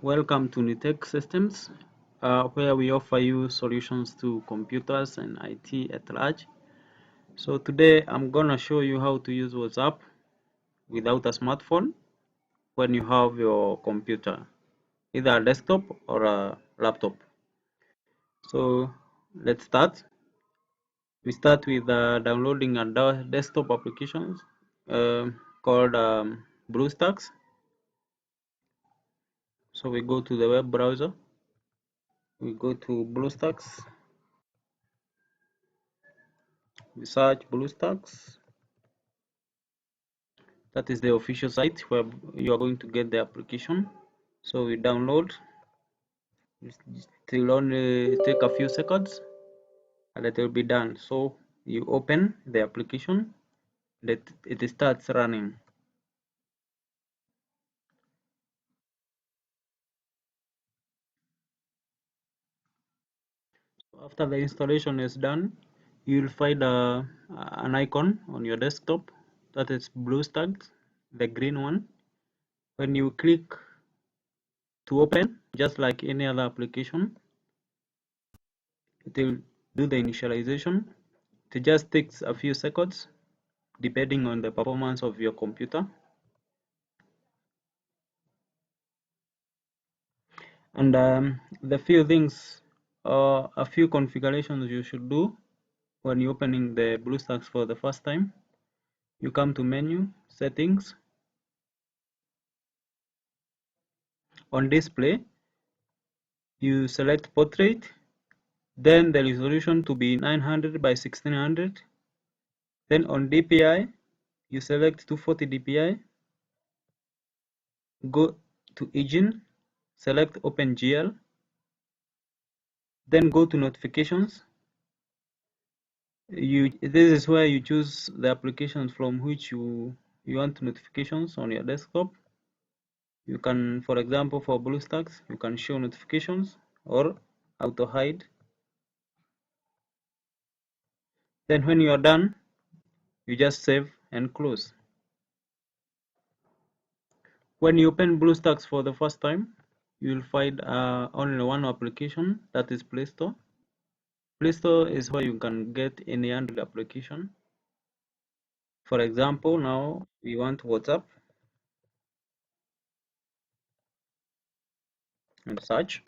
Welcome to Nitech Systems, where we offer you solutions to computers and IT at large. So today I'm gonna show you how to use WhatsApp without a smartphone when you have your computer, either a desktop or a laptop. So let's start. We start with downloading a desktop application called BlueStacks. So we go to the web browser. We go to BlueStacks. We search BlueStacks. That is the official site where you are going to get the application. So we download. It will only take a few seconds and it will be done. So you open the application, that it starts running. So after the installation is done, you will find an icon on your desktop that is BlueStacks, the green one. When you click to open, just like any other application, it will do the initialization. It just takes a few seconds depending on the performance of your computer. And the few things, a few configurations you should do when you're opening the BlueStacks for the first time. You come to menu, settings. On display, you select portrait, then the resolution to be 900 by 1600. Then on DPI, you select 240 DPI. Go to engine, select OpenGL, then go to notifications. This is where you choose the applications from which you want notifications on your desktop. You can, for example, for BlueStacks, you can show notifications or auto hide. Then when you are done, you just save and close. When you open BlueStacks for the first time, you will find only one application, that is Play Store. Play Store is where you can get any Android application. For example, now we want WhatsApp and search.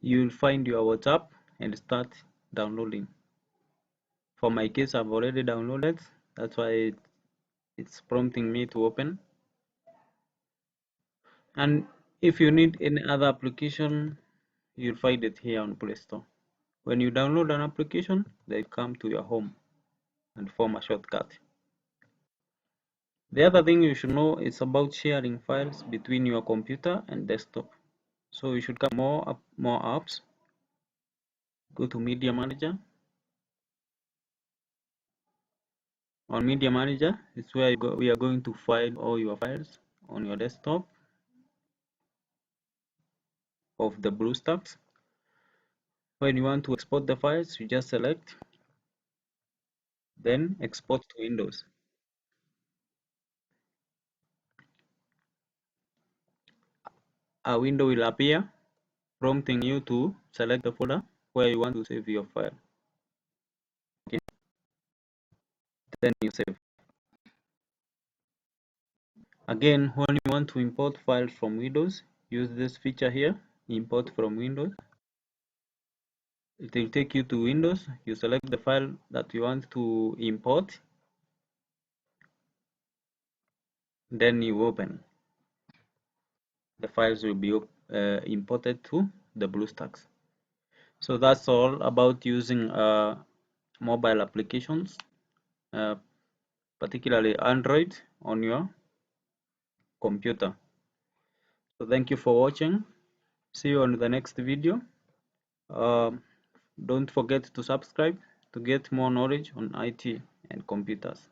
You will find your WhatsApp and start downloading. For my case, I've already downloaded, that's why it's prompting me to open. And if you need any other application, you'll find it here on Play Store. When you download an application, they come to your home and form a shortcut. The other thing you should know is about sharing files between your computer and desktop. So you should come more apps. Go to Media Manager. On Media Manager, it's where we are going to find all your files on your desktop of the BlueStacks. When you want to export the files, you just select, then export to Windows. A window will appear prompting you to select the folder where you want to save your file. Okay. Then you save. Again, when you want to import files from Windows, use this feature here, import from Windows. It will take you to Windows. You select the file that you want to import, then you open. The files will be imported to the BlueStacks. So that's all about using mobile applications, particularly Android, on your computer. So thank you for watching. See you on the next video. Don't forget to subscribe to get more knowledge on IT and computers.